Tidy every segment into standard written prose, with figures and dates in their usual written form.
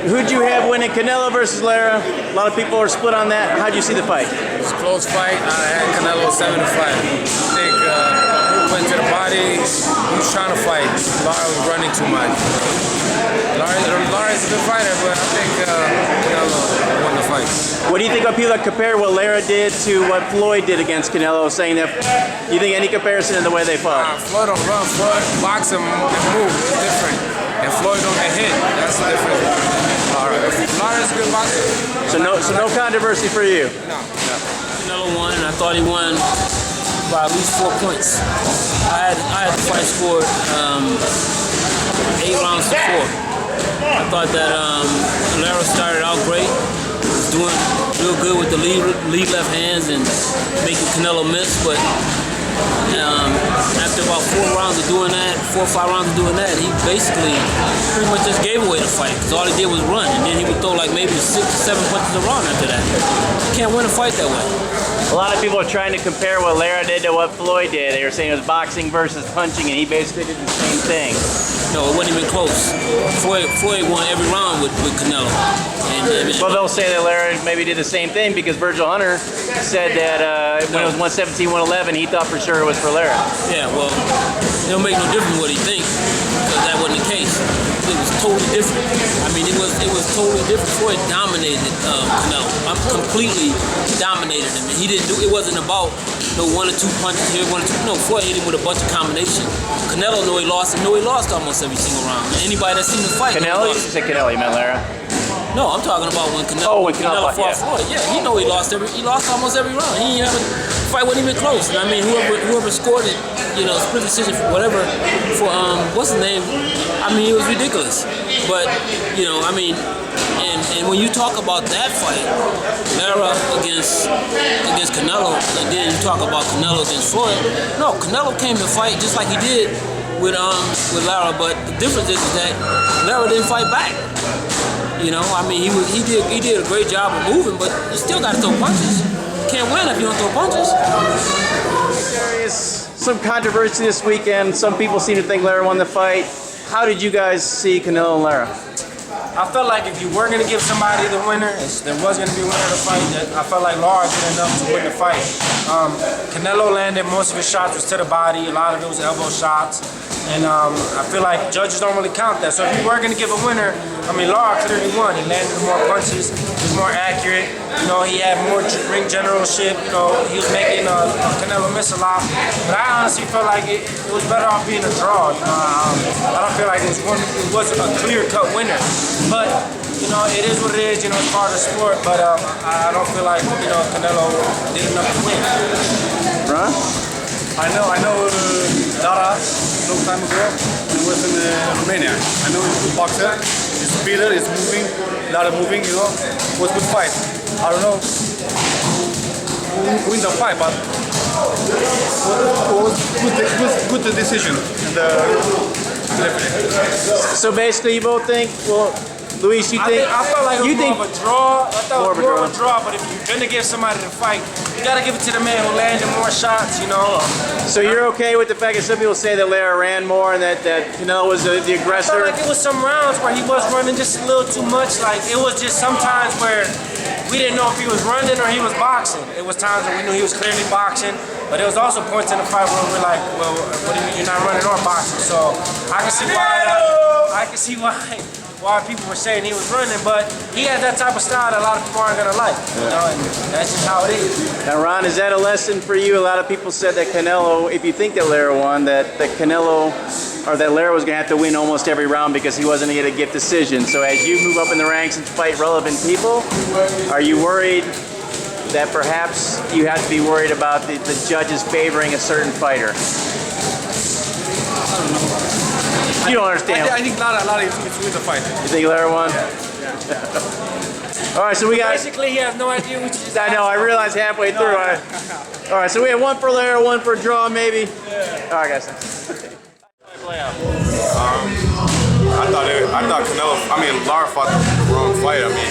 Who'd you have winning, Canelo versus Lara? A lot of people are split on that. How'd you see the fight? It's a close fight. I had Canelo 7-5. I think went to the body. He was trying to fight. Lara was running too much. Lara is a good fighter, but I think Canelo won the fight. What do you think of people that compare what Lara did to what Floyd did against Canelo, saying that, do you think any comparison in the way they fought? Floyd don't run. Floyd box him and move. It's different. And Floyd don't get hit. That's the difference. Lara's a good boxer. So no controversy for you? No. Canelo won, and I thought he won by at least 4 points. I had the fight scored 8 rounds to 4. I thought that Lara started out great, was doing real good with the lead left hands and making Canelo miss, but after about 4 rounds of doing that, 4 or 5 rounds of doing that, he basically pretty much just gave away the fight, because all he did was run, and then he would throw like maybe 6 or 7 punches a round after that. You can't win a fight that way. A lot of people are trying to compare what Lara did to what Floyd did. They were saying it was boxing versus punching, and he basically did the same thing. No, it wasn't even close. Floyd won every round with Canelo. Well, they'll say that Lara maybe did the same thing because Virgil Hunter said that when it was 117, 111, he thought for sure it was for Lara. Yeah, well, it don't make no difference what he thinks, because that wasn't the case. It was totally different. I mean, it was totally different. Floyd dominated Canelo. Completely dominated him. He didn't do. It wasn't about no 1 or 2 punches here, 1 or 2. No, Floyd hit him with a bunch of combination. Canelo knew he lost. He lost almost every single round. Anybody that's seen the fight. Canelo? You said Canelo. You meant Lara? No, I'm talking about when Canelo, Canelo fought Floyd. Yeah, he know he lost almost every round. He didn't have a fight wasn't even close. And I mean, whoever scored it, split decision for whatever, for what's his name? I mean, it was ridiculous. But I mean, and when you talk about that fight, Lara against Canelo, and then you talk about Canelo against Floyd. No, Canelo came to fight just like he did with Lara, but the difference is that Lara didn't fight back. I mean, he did a great job of moving, but you still got to throw punches. You can't win if you don't throw punches. There is some controversy this weekend. Some people seem to think Lara won the fight. How did you guys see Canelo and Lara? I felt like if you were going to give somebody the winner, there was going to be a winner of the fight. I felt like Lara did enough to win the fight. Canelo landed most of his shots was to the body. A lot of it was elbow shots. And I feel like judges don't really count that. So if you were going to give a winner, I mean, Lara clearly won. He landed more punches. He was more accurate. He had more ring generalship. He was making Canelo miss a lot. But I honestly felt like it was better off being a draw. I don't feel like it was a clear-cut winner. But it is what it is. It's part of the sport. But I don't feel like Canelo did enough to win. Ron? I know Lara a long time ago. He was in Romania. I know he's a good boxer. He's a speeder, he's moving, Lara moving, It was a good fight. I don't know who wins the fight, but it was good decision in the referee. So basically you both think, well, Luis, you think? I felt like it was more of a draw. I thought it was more of a draw, but if you're going to give somebody the fight, you got to give it to the man who landed more shots, So you're okay with the fact that some people say that Lara ran more and that Canelo was the aggressor? I felt like it was some rounds where he was running just a little too much. Like, it was just sometimes where we didn't know if he was running or he was boxing. It was times when we knew he was clearly boxing, but there was also points in the fight where we're like, well, what do you mean you're not running or boxing? So I can see why people were saying he was running, but he has that type of style that a lot of people aren't gonna like. And that's just how it is. Now, Ron, is that a lesson for you? A lot of people said that Canelo, if you think that Lara won, that Lara was gonna have to win almost every round because he wasn't gonna get a gift decision. So as you move up in the ranks and fight relevant people, are you worried that perhaps you have to be worried about the judges favoring a certain fighter? I don't know. You don't understand. I think Lara is with the fight. You think Lara won? Yeah. All right, so we got... Basically, he has no idea what you just... I know, I realized halfway through. All right, so we have one for Lara, one for draw, maybe. Yeah. All right, guys. I thought Lara fought the wrong fight. I mean, he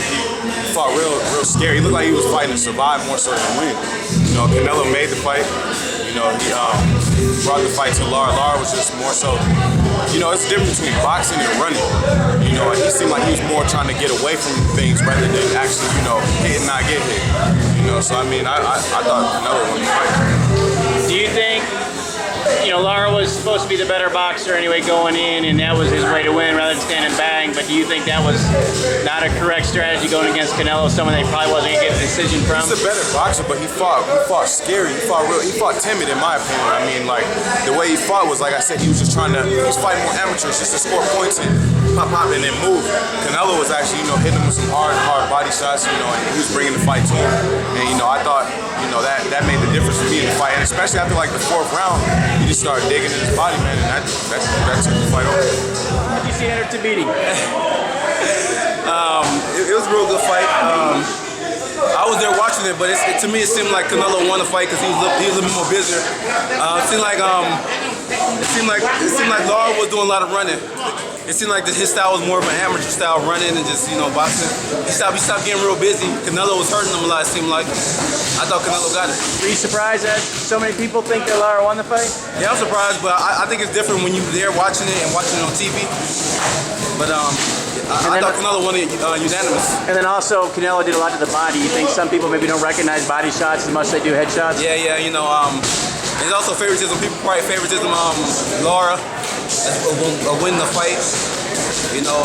fought real scary. He looked like he was fighting to survive more so than win. Canelo made the fight. brought the fight to Lara. Lara was just more so, you know, it's the difference between boxing and running. You know, he seemed like he was more trying to get away from things rather than actually, you know, hit and not get hit. You know, so I mean, I thought Canelo won the fight. Do you think, you know, Lara was supposed to be the better boxer anyway going in, and that was his way to win rather than stand and bang, but do you think that was not a correct strategy going against Canelo, someone that he probably wasn't going to get a decision from? He's a better boxer, but he fought scary. He fought timid in my opinion. I mean, like, the way he fought was, like I said, he was just trying to, he was fighting more amateurs just to score points and pop and then move. Canelo was actually, you know, hitting him with some hard body shots, you know, and he was bringing the fight to him. And, you know, I thought, you know, that made the difference for me in the fight, and especially after like the 4th round, he just started digging in his body, man, and that took the fight over. How did you see Enter to beating? It was a real good fight. I was there watching it, but to me it seemed like Canelo won the fight because he was a little bit more busier. It seemed like Lara was doing a lot of running. It seemed like his style was more of an amateur style, running and just, you know, boxing. He stopped getting real busy. Canelo was hurting him a lot, it seemed like. I thought Canelo got it. Were you surprised that so many people think that Lara won the fight? Yeah, I'm surprised, but I think it's different when you're there watching it and watching it on TV. But I thought Canelo won it unanimous. And then also, Canelo did a lot to the body. You think some people maybe don't recognize body shots as much as they do head shots? Yeah, you know, there's also favoritism. People probably favoritism Lara will win the fight. You know,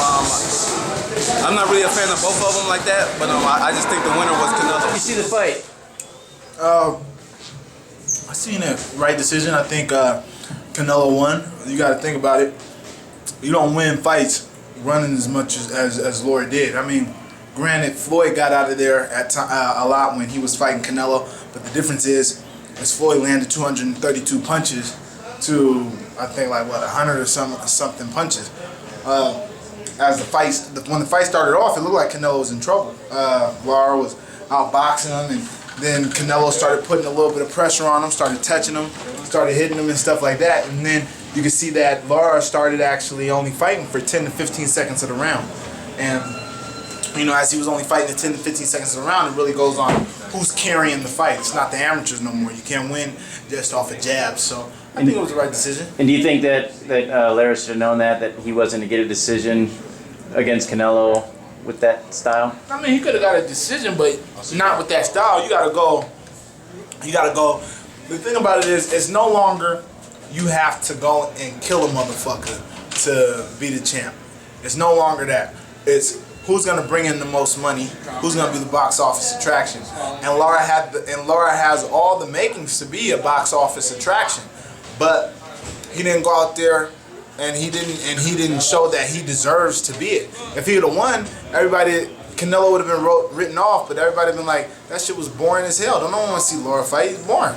I'm not really a fan of both of them like that, but I just think the winner was Canelo. You see the fight? I seen it right decision. I think Canelo won. You got to think about it. You don't win fights running as much as Lara did. I mean, granted, Floyd got out of there at a lot when he was fighting Canelo, but the difference is Floyd landed 232 punches to, I think, like what, 100 or something punches. When the fight started off, it looked like Canelo was in trouble. Lara was outboxing him, and then Canelo started putting a little bit of pressure on him, started touching him, started hitting him and stuff like that. And then you could see that Lara started actually only fighting for 10 to 15 seconds of the round. And, you know, as he was only fighting the 10 to 15 seconds of the round, it really goes on who's carrying the fight. It's not the amateurs no more. You can't win just off a jab. So I think it was the right decision. And do you think that Lara should have known that he wasn't to get a decision against Canelo with that style? I mean, he could have got a decision, but not with that style. You gotta go. The thing about it is, it's no longer you have to go and kill a motherfucker to be the champ. It's no longer that. It's who's gonna bring in the most money, who's gonna be the box office attraction. And Lara has all the makings to be a box office attraction, but he didn't go out there and he didn't show that he deserves to be it. If he would have won, Canelo would have been written off, but everybody would have been like, that shit was boring as hell. Don't no one want to see Lara fight. He's boring.